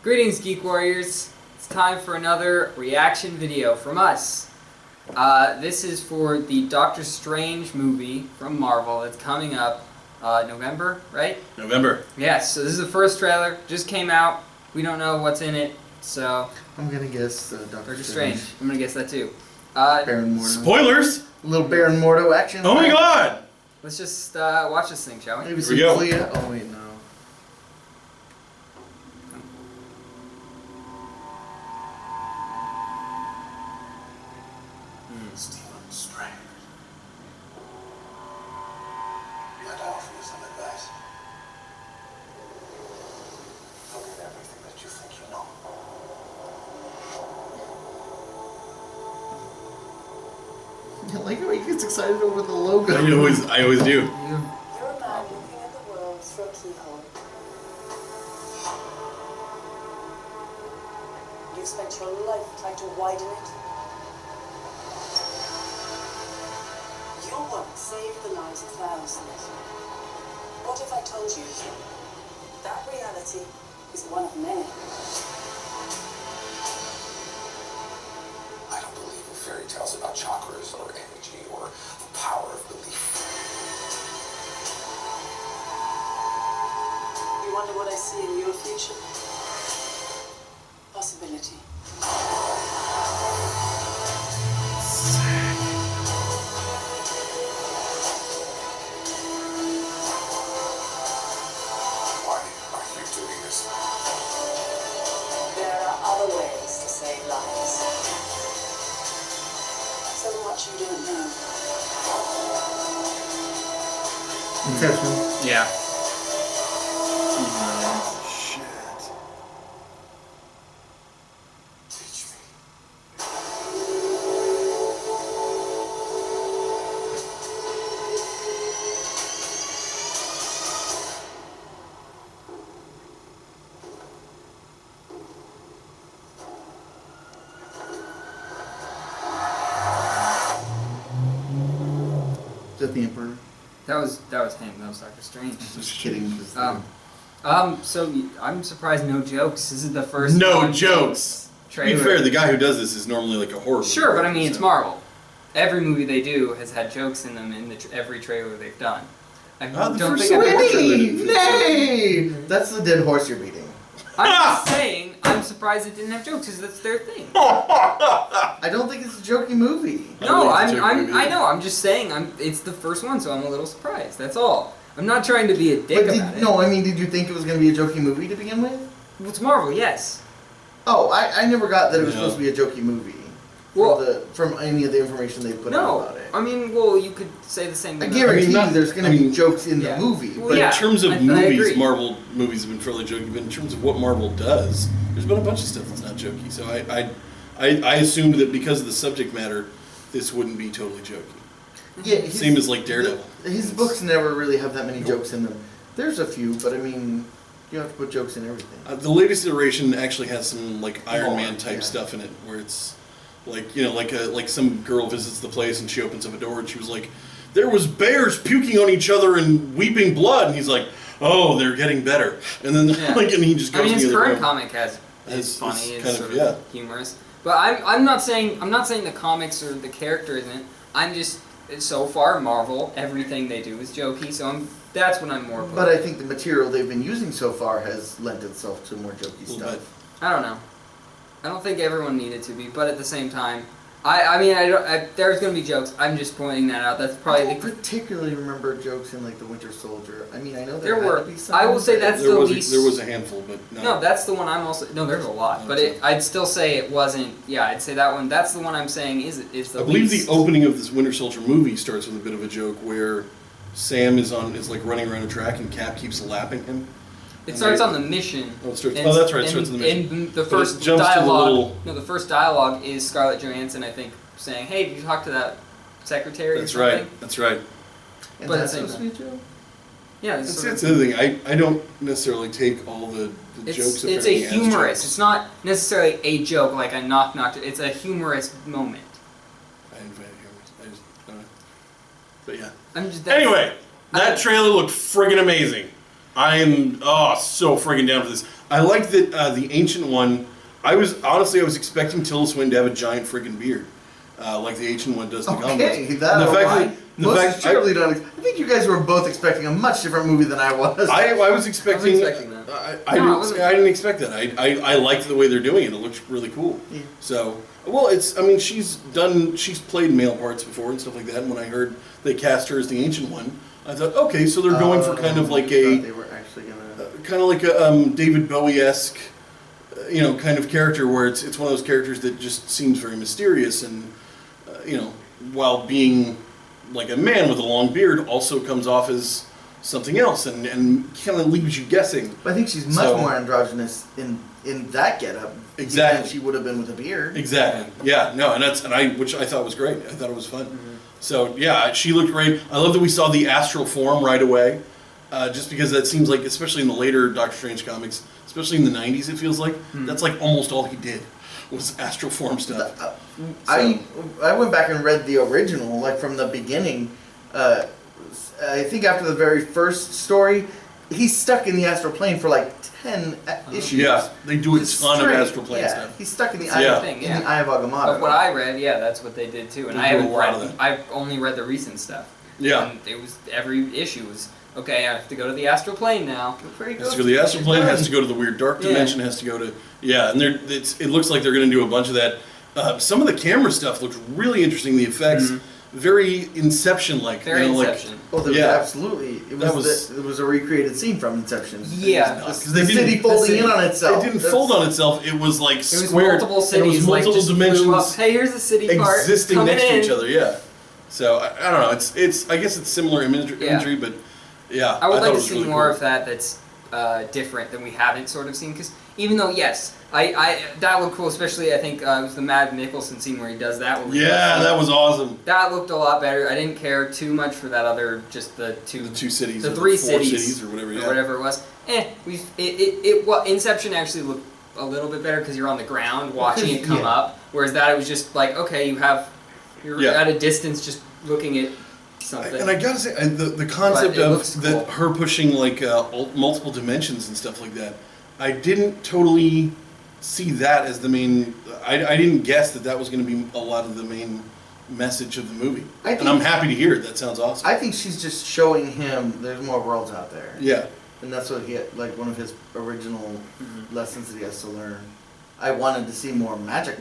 Greetings, Geek Warriors. It's time for another reaction video from us. This is for the Doctor Strange movie from Marvel that's coming up November, right? November. Yes, so this is the first trailer. Just came out. We don't know what's in it, so... I'm gonna guess Doctor Strange. I'm gonna guess that too. Baron Mordo. Spoilers! A little Baron Mordo action. Oh my god! Let's just watch this thing, shall we? Maybe Here we go. Clea. Oh wait, no. Stephen Strange. Might I offer you some advice? Forget everything that you think you know. I like how he gets excited over the logo. I always do. You're a man looking at the world through a keyhole. You've spent your life trying to widen it. Your work saved the lives of thousands. What if I told you that reality is one of many? I don't believe in fairy tales about chakras or energy or the power of belief. You wonder what I see in your future? Possibility. Why are you doing this? There are other ways to save lives. So much you don't know. Inception. Yeah. Shit. Teach me. Is that the Emperor? That was him. That was Doctor Strange. Just kidding. 'Cause So I'm surprised no jokes. This is the first No one- jokes! To be trailer. fair, the guy who does this is normally like a horror movie Sure, but I writer, mean, it's so- Marvel. Every movie they do has had jokes in them in every trailer they've done. I Ah, the don't first think I've one. ever... Winnie! Nay! That's the dead horse you're beating. I'm just saying, I'm surprised it didn't have jokes because that's their thing. I don't think it's a jokey movie. No, I think it's a joke movie. I know. I'm just saying, it's the first one, so I'm a little surprised. That's all. I'm not trying to be a dick about it. No, I mean, did you think it was gonna be a jokey movie to begin with? Well, it's Marvel, yes. Oh, I never got that it was No. supposed to be a jokey movie. Well- From any of the information they put out No, about it. I mean, well, you could say the same I thing. guarantee I mean, not- you there's gonna I be mean, jokes in yeah. the movie. Well, But yeah. In terms of I movies, agree. Marvel movies have been fairly jokey, but in terms of what Marvel does, there's been a bunch of stuff that's not jokey. So I assumed that because of the subject matter, this wouldn't be totally jokey. yeah, Same as like Daredevil. His It's- books never really have that many Nope. jokes in them. There's a few, but I mean, you have to put jokes in everything. The latest iteration actually has some like Iron More, Man type yeah. stuff in it, where it's like like some girl visits the place and she opens up a door and she was like, "There was bears puking on each other and weeping blood," and he's like, "Oh, they're getting better," and then Yeah. and he just goes. I mean, to his the other current room. comic is It's funny, it's kind sort of- of yeah. humorous. But I'm not saying the comics or the character isn't. I'm just so far Marvel, everything they do is jokey. So that's what I'm more. But I think the material they've been using so far has lent itself to more jokey Little stuff. bit. I don't know. I don't think everyone needed to be, but at the same time, there's gonna be jokes. I'm just pointing that out. That's I probably don't the. particularly remember jokes in like the Winter Soldier. I mean, I know There there were. had to be some. I will say but- that's There the was least. there was a handful, but no. No, that's the one I'm also. No, there's a lot, but I'd still say it wasn't. Yeah, I'd say that one. That's the one I'm saying is the. I believe least. the opening of this Winter Soldier movie starts with a bit of a joke where Sam is like running around a track and Cap keeps lapping him. It starts on the mission. Oh, it starts. And- Oh, that's right. It and- starts on the mission. And the But it first jumps to the dialogue. little- No, the first dialogue is Scarlett Johansson, I think, saying, "Hey, did you talk to that secretary?" That's or something? right. That's right. And but that's at the supposed same to be a joke? Yeah, this That's, sort of- that's the other thing. I don't necessarily take all the jokes. it's a apparently as humorous. jokes. It's not necessarily a joke like a knock knock. It's a humorous moment. I invented humorous. I just don't know. But yeah. I'm just Anyway, that trailer looked friggin' amazing. I am so friggin' down for this. I like that the Ancient One. I was expecting Tilda Swinton to have a giant freaking beard, like the Ancient One does in the comics. Okay, that And the fact why? that the Most fact assuredly don't. I think you guys were both expecting a much different movie than I was. I was expecting. expecting that. I didn't expect that. I liked the way they're doing it. It looks really cool. Yeah. So, well, it's. I mean, she's played male parts before and stuff like that. And when I heard they cast her as the Ancient One, I thought, okay, so they're going for kind of like I thought they were actually gonna. David Bowie-esque, kind of character where it's one of those characters that just seems very mysterious and, while being like a man with a long beard, also comes off as something else and kind of leaves you guessing. But I think she's much more androgynous in that getup. Exactly. Than she would have been with a beard. Exactly. Yeah. No, which I thought was great. I thought it was fun. Mm-hmm. So yeah, she looked great. I love that we saw the astral form right away, just because that seems like, especially in the later Doctor Strange comics, especially in the '90s, it feels like that's like almost all he did was astral form stuff. I went back and read the original, like from the beginning. I think after the very first story, he's stuck in the astral plane for like 10 issues. Yeah, they do a Just ton of straight. astral plane Yeah, stuff. he's stuck in the Yeah. in the Eye of Agamotto. But what I read, that's what they did too. And They I do a haven't lot of read. that. I've only read the recent stuff. Yeah. And it was every issue was okay. I have to go to the astral plane now. Has to go to the astral plane. Has to go to the weird dark Yeah. dimension. Has to go to and it looks like they're going to do a bunch of that. Some of the camera stuff looks really interesting. The effects, very Inception-like. Very Inception. Oh, there was Yeah. absolutely. It was a recreated scene from Inception. Yeah. Because The city folding in on itself. It didn't fold on itself. It was like It was squared. multiple It cities, was multiple like just dimensions flew up. Hey, here's the city part existing coming next to in. each other. Yeah. So I don't know. It's. I guess it's similar imagery, but yeah. I would thought like it to was see really more cool. of that. That's different than we haven't sort of seen. Because even though I that looked cool. Especially I think it was the Mad Nicholson scene where he does that. Where Yeah, that was awesome. That looked a lot better. I didn't care too much for that other, just the two cities, the or three four cities, or whatever. or whatever it was. Inception actually looked a little bit better because you're on the ground watching it come up. Whereas that it was just like, okay, you're at a distance just looking at something. And I gotta say, the concept But it of looks cool. her pushing like multiple dimensions and stuff like that, I didn't totally see that as the main. I didn't guess that was going to be a lot of the main message of the movie. And I'm happy to hear it. That sounds awesome. I think she's just showing him there's more worlds out there. Yeah. And that's what like one of his original lessons that he has to learn. I wanted to see more magic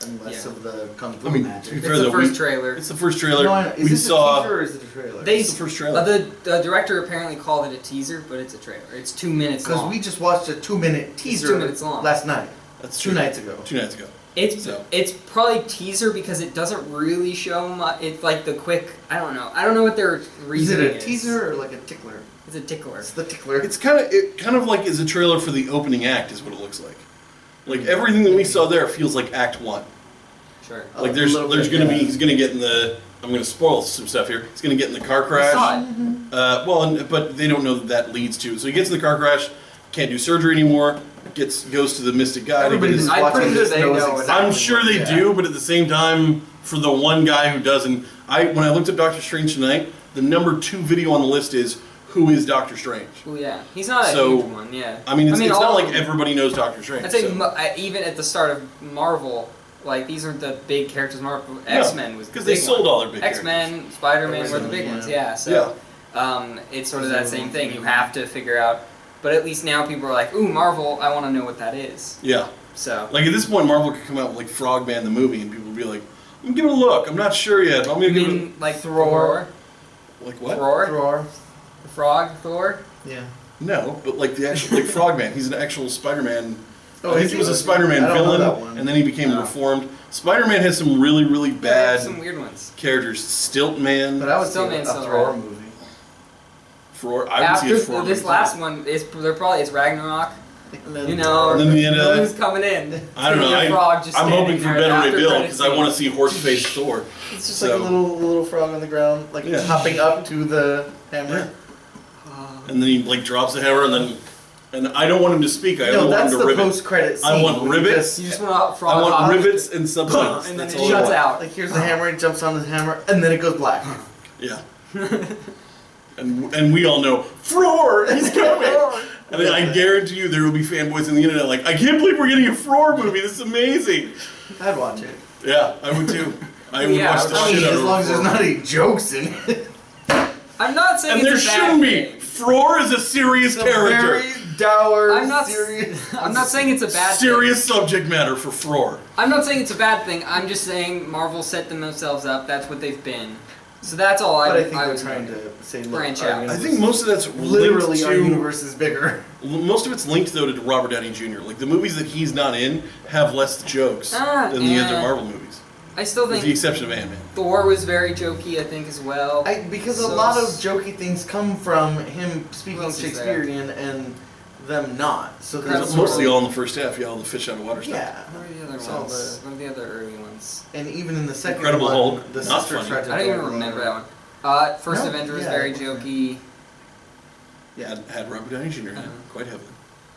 and less of the kung fu magic. It's the first trailer. It's the first trailer. No, I know. Is this a teaser or is it a trailer? It's the first trailer. The director apparently called it a teaser, but it's a trailer. It's 2 minutes long. Because we just watched a 2-minute teaser 2 minutes long. last night. That's 2 nights ago. 2 nights ago. It's probably teaser because it doesn't really show much. It's like the quick. I don't know what their Is reasoning it a teaser or like a tickler? It's a tickler. It's the tickler. It's kind of like is a trailer for the opening act is what it looks like. Like everything that we saw there feels like Act 1. Sure. Like there's gonna be he's gonna get in the. I'm gonna spoil some stuff here. He's gonna get in the car crash. But they don't know that leads to. So he gets in the car crash, can't do surgery anymore. Goes to the Mystic Guy. Everybody who's I'm watching pretty sure this they knows know exactly. I'm sure they do, but at the same time, for the one guy who doesn't, when I looked at Doctor Strange tonight, the number 2 video on the list is who is Doctor Strange. Well, yeah, he's not a So, huge one. Yeah. I mean, it's all not of like them. everybody knows Doctor Strange. I'd say so. even at the start of Marvel, like these aren't the big characters. Marvel X-Men was because the they big sold one. all their big X-Men, Spider-Man were the big ones. Yeah. So it's sort of that same thing. You have to figure out. But at least now people are like, ooh, Marvel, I want to know what that is. Yeah. So. Like at this point, Marvel could come out with like Frogman the movie, and people would be like, "I'm gonna give it a look. I'm not sure yet. But I'm gonna You give mean it." like Thor? Like what? Thor. The frog Thor? Yeah. No, but like the actual like Frogman. He's an actual Spider-Man. Oh, I think is he he? was a Spider-Man I don't know that villain, one. and then he became reformed. Spider-Man has some really, really They have bad some weird ones. characters. Stiltman. But I would Still see a Man, still Thor Red. movie. I would see it After for this last one, it's Ragnarok. And then You know, And then the end of who's it. coming in? I don't know. See a frog just I'm hoping standing for there Better Ray after Bill credits because I want to scene. see Horse-Faced Thor. It's just So- like a little frog on the ground, like Yeah. hopping up to the hammer. And then he like drops the hammer, and I don't want him to speak. I No, only want that's him the to rivet. post-credit scene. I want where you rivets. You just want a frog I want hop. rivets and subtitles. And then That's it all I shuts want. out. Like here's the hammer, he jumps on the hammer, and then it goes black. Yeah. And we all know Fror, he's coming. And I guarantee you there will be fanboys on the internet like, I can't believe we're getting a Frore movie. This is amazing. I'd watch it. Yeah, I would too. I would Yeah, watch the I mean, shit out As of long as Frore. there's not any jokes in it. I'm not saying And there it's a bad shouldn't be. thing. Frore is a serious It's a character. very dour, I'm not. serious. I'm not saying it's a bad. Serious subject matter for Frore. I'm not saying it's a bad thing. I'm just saying Marvel set themselves up. That's what they've been. So that's all But I think I they're was trying to say, look, branch our out. I universe think most of that's literally linked our to universe is bigger. most of it's linked though to Robert Downey Jr. Like the movies that he's not in have less jokes than the other Marvel movies, I still with the think exception of Ant-Man. Thor was very jokey. I think as well. Because So a lot of it's- jokey things come from him speaking Who else is there? Shakespearean and them not. So Incredible there's Mostly Hulk. all in the first half. Yeah, all the fish out of water stuff. yeah. What are the other So ones? What are the other early ones? And even in the second Incredible one, Hulk, the not sister funny. tried to I don't even go remember along. that one. First No, Avenger was yeah, very it wasn't. jokey. Yeah. Had Robert Downey Jr. in it, quite heavily.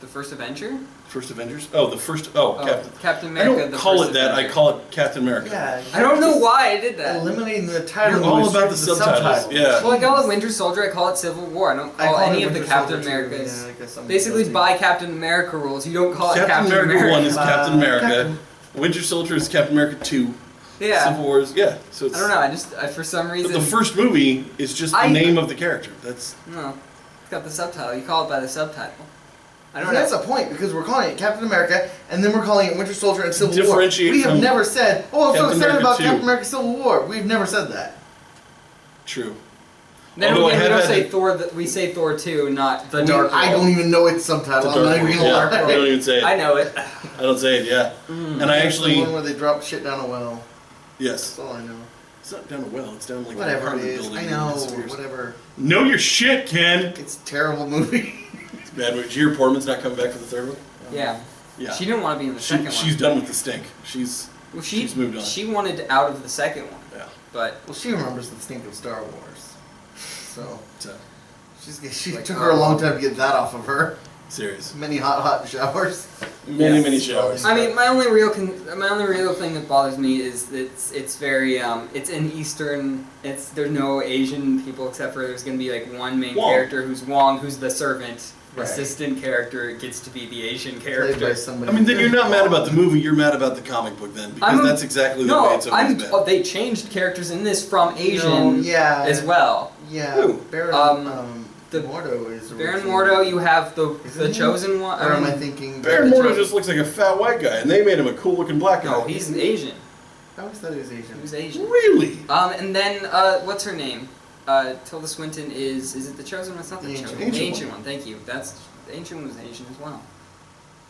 The first Avenger? First Avengers? Oh, the first. Oh, Captain. Captain I America. don't the call first it that. I Avenger. call it Captain America. Yeah. I don't know just why I did that. Eliminating the title. You're all was about the straight to subtitles. Yeah. Well, I call it Winter Soldier. I call it Civil War. I don't I call call any it of the Winter Captain Soldier, too. Americas. Yeah, I guess I'm Basically, guilty. by Captain America rules, you don't call it Captain Captain America 1 is Uh, Captain America. Captain- Winter Soldier is Captain America 2. Yeah. Civil War is, yeah. So it's, I don't know. I for some But reason. the first movie is just the I- name of the character. That's No, it's got the subtitle. You call it by the subtitle. I don't That's know. the point because we're calling it Captain America and then we're calling it Winter Soldier and Civil War. Differentiate We have from never said, "Oh, I'm so Captain excited America about 2. Captain America: Civil War." We've never said that. true. Then Although I again, we have don't had say the- Thor. We say Thor 2, not the I mean, Dark I World. don't even know its subtitle. The I'm not Dark even World. gonna Yeah, lie. I don't even say it. I know it. I don't say it, yeah. And I That's actually, the one where they drop shit down a well. yes. That's all I know. It's not down a well, it's down like an Whatever it apartment is, building. I in know. Spheres. Whatever. Know your shit, Ken! It's a terrible movie. It's bad. Did you hear Portman's not coming back for the third one? Yeah. Yeah. She didn't want to be in the second She's one. done with the stink. Well, she's moved on. She wanted out of the second one, Yeah. but Well, she remembers the stink of Star Wars, so So, she Like, took her a long time to get that off of her. serious. Many hot showers. Many, Yes. many showers. I mean, my only real thing that bothers me is that it's very it's in Eastern. There's no Asian people except for there's gonna be like one main Wong. character who's Wong, who's the servant. Right. Assistant character gets to be the Asian Played by character. somebody. I mean, then you're not mad about the movie, you're mad about the comic book then, because that's exactly the way No, it's always been. they changed characters in this from No, Asian yeah, as well. Yeah, Who? Baron the- Mordo is. Baron originally- Mordo, you have the Isn't he? chosen one. Or am I thinking? Baron the Mordo Chosen- just looks like a fat white guy, and they made him a cool looking black guy. No, he's an Asian. I always thought he was Asian. He was Asian. Really? And then what's her name? Tilda Swinton is it the chosen one? It's not the The chosen. ancient The one. ancient one. Thank you. The ancient one was Asian as well.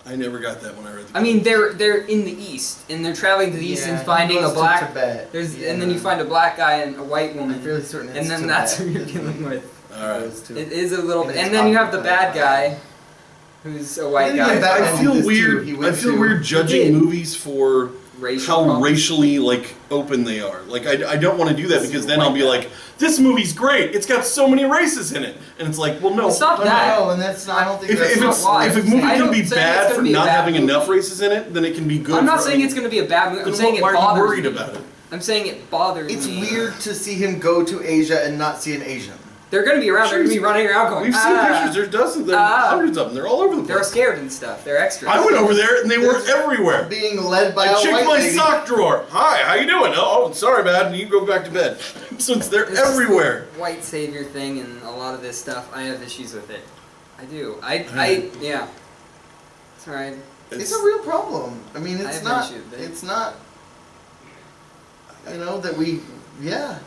I never got that when I read the I mean, they're in the east, and they're traveling to the east and he finding a goes to black. Tibet. And then you find a black guy and a white I'm woman, fairly certain it's and then Tibet. that's who you're dealing with. Alright. Those two. It is a little, And bit, it's and then you have the occupied bad by- guy, who's a white Then you guy. have that- I Batman feel did this too. weird. He I went feel to- weird He judging did. movies for Racial how problems. racially like open they are. Like I don't want to do that because then I'll be like, this movie's great. It's got so many races in it, and it's like, well, no, It's not no, that. No, and that's not. I don't think If, that's if, not it's, why. if a movie I can don't be say bad it's for gonna be a not bad having movie. enough races in it, then it can be good. I'm not for saying it's going to be a bad movie. I'm saying it why are you bothers worried me. about it? I'm saying it bothers It's me. weird to see him go to Asia and not see an Asian. They're going to be around. They're going to be running around going. We've seen pictures. There's dozens. There's hundreds of them. They're all over the They're place. scared and stuff. They're extras. I went over there and they were There's- everywhere. Being led by I a checked white my lady. sock drawer. Hi, how you doing? Oh, sorry, man. You go back to bed. So they're This is everywhere. the white savior thing and a lot of this stuff. I have issues with it. I do. Yeah. It's alright. It's a real problem. I mean, I it's have not. issues with it. It's not. You know that we. Yeah,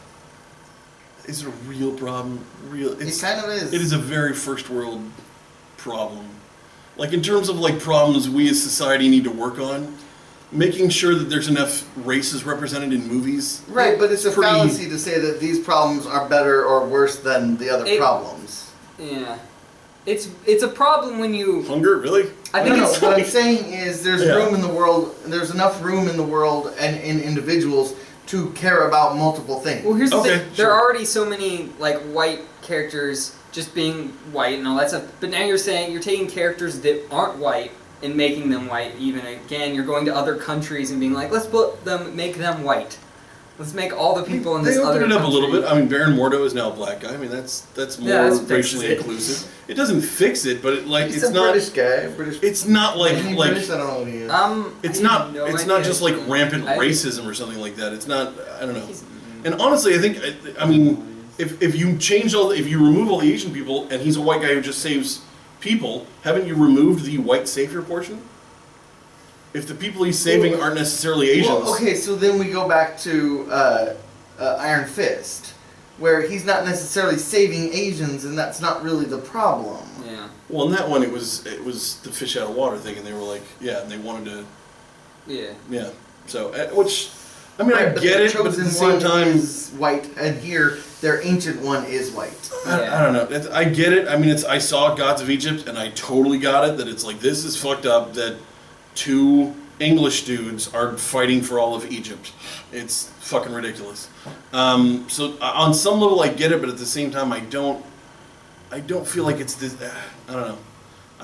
Is it a real problem? it kind of is. It is a very first world problem. Like in terms of like problems we as society need to work on, making sure that there's enough races represented in movies. Right, but it's a pretty- fallacy to say that these problems are better or worse than the other It- problems. Yeah. It's a problem when you. Hunger, really? I No, think no. it's. What I'm saying is, there's Yeah. room in the world. There's enough room in the world and in individuals to care about multiple things. Well, here's the Okay, thing. There sure. are already so many like white characters just being white and all that stuff. But now you're saying you're taking characters that aren't white and making them white. Even again, you're going to other countries and being like, let's make them white. Let's make all the people in They this other opened it up a little country- bit. I mean, Baron Mordo is now a black guy. I mean, that's more Yeah, that's racially fixes it. inclusive. It doesn't fix it, but He's it's a not. British guy. British. It's not like Is he like. British? I don't know what he is. It's I not. have no It's idea. not just like rampant I- racism or something like that. It's not. I don't know. He's- And honestly, I think. I mean, if you change if you remove all the Asian people, and he's a white guy who just saves people, haven't you removed the white savior portion? If the people he's saving aren't necessarily Asians. Well, okay, so then we go back to Iron Fist, where he's not necessarily saving Asians, and that's not really the problem. Yeah. Well, in that one, it was the fish out of water thing, and they were like, yeah, and they wanted to, Yeah. yeah. So, which, I mean, I Right, but get the it, but at chosen the same one time, is white, and here their ancient one is white. I don't know. I get it. I mean, I saw Gods of Egypt, and I totally got it. That it's like this is fucked up. That two English dudes are fighting for all of Egypt. It's fucking ridiculous. So on some level, I get it, but at the same time, I don't feel like it's this. I don't know.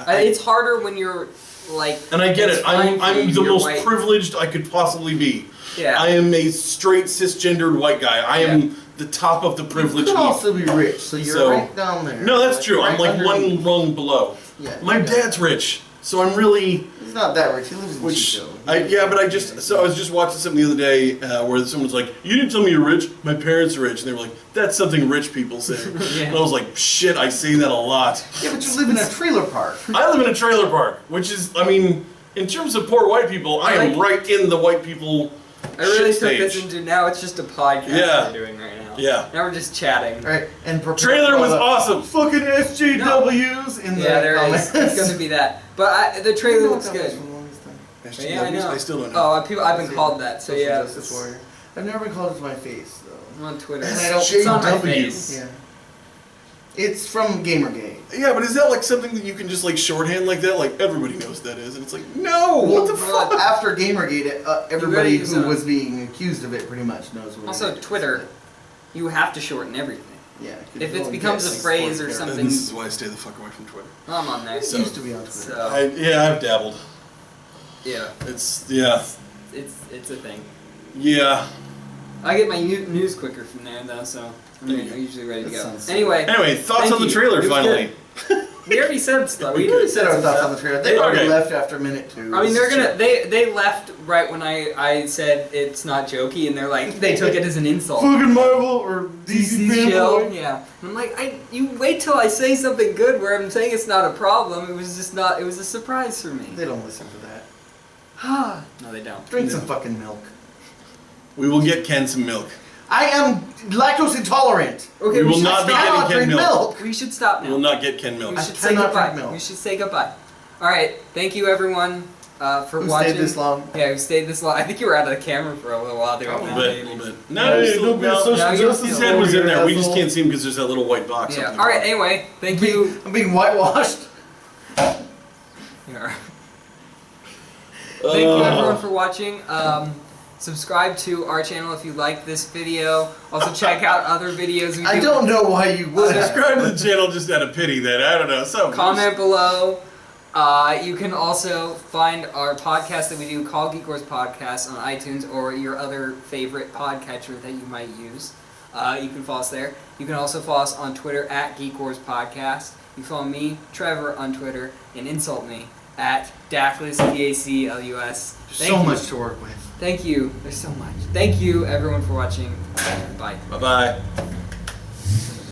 It's harder when you're like. And I get it's it. fine for I'm you, the you're most white. privileged I could possibly be. Yeah. I am a straight cisgendered white guy. I am the top of the You privilege could heap. also be rich, so you're So- right down there. No, that's true. I'm Right like one underneath. rung below. Yeah, My yeah. dad's rich, so I'm really. He's not that rich. He lives in Which Chico. I was just watching something the other day where someone was like, "You didn't tell me you're rich. My parents are rich," and they were like, "That's something rich people say." Yeah. And I was like, "Shit, I say that a lot." Yeah, but you live in a trailer park. I live in a trailer park, which is, I mean, in terms of poor white people, I am right in the white people. I really shit took stage. this into now. It's just a podcast Yeah. we're doing right now. Yeah. Now we're just chatting. Right, and prepare Trailer for all was the awesome. Fucking SJWs in the Yeah, there comments. is. It's gonna be that. But the trailer looks good. For the longest time. But yeah, I know. I still don't know. Oh, I've been called that. So Social yeah, Justice Warrior. I've never been called it to my face though. I'm on Twitter. And I don't- It's on my JW. face. Yeah. It's from Gamergate. Yeah, but is that like something that you can just like shorthand like that? Like everybody knows that is, and it's like, no, what the Well, fuck? after Gamergate, everybody use who a- was being accused of it pretty much knows what Also, it is. Twitter, you have to shorten everything. Yeah. If it becomes a phrase or And something, this is why I stay the fuck away from Twitter. I'm on there. It So- used to be on Twitter. So I've dabbled. yeah, It's it's a thing. yeah. I get my news quicker from there though, so I'm There you go. usually ready to That go. sounds- Anyway, Anyway, thoughts Thank on the you. trailer It was finally. we already said stuff. We We already said our some thoughts stuff. on the trailer. They already Okay. left after minute 2. I mean, they're This is gonna. They left right when I said it's not jokey, and they're like they took it as an insult. fucking Marvel or DC DC chill, fanboy. yeah. I'm like, you wait till I say something good where I'm saying it's not a problem. It was just not. It was a surprise for me. They don't listen to that. No, they don't. Drink some fucking milk. We will get Ken some milk. I am lactose intolerant. Okay, We will should not be stop. getting cannot Ken drink milk. milk. We should stop We now. will not get Ken milk. We I should say cannot goodbye. drink milk. We should say goodbye. All right. Thank you, everyone, for Who watching. stayed this long? Yeah, who stayed this long? I think you were out of the camera for a little while there. A little bit, a little bit. No, Hey, he's still, don't be a no, social no, justice his head was in warrior, there. We just asshole. can't see him because there's that little white box. Yeah. up in All the right. bottom. Anyway, thank you. I'm being whitewashed. Yeah. Thank you everyone for watching. Subscribe to our channel if you like this video. Also check out other videos we do. I don't know why you would. Subscribe to the channel just out of pity then. I don't know. So Comment below. You can also find our podcast that we do called Geek Wars Podcast on iTunes or your other favorite podcatcher that you might use. You can follow us there. You can also follow us on Twitter at Geek Wars Podcast. You can follow me, Trevor, on Twitter and insult me at Daclus, DACLUS. So much to work with. Thank you. There's so much. Thank you everyone for watching. Bye. Bye bye.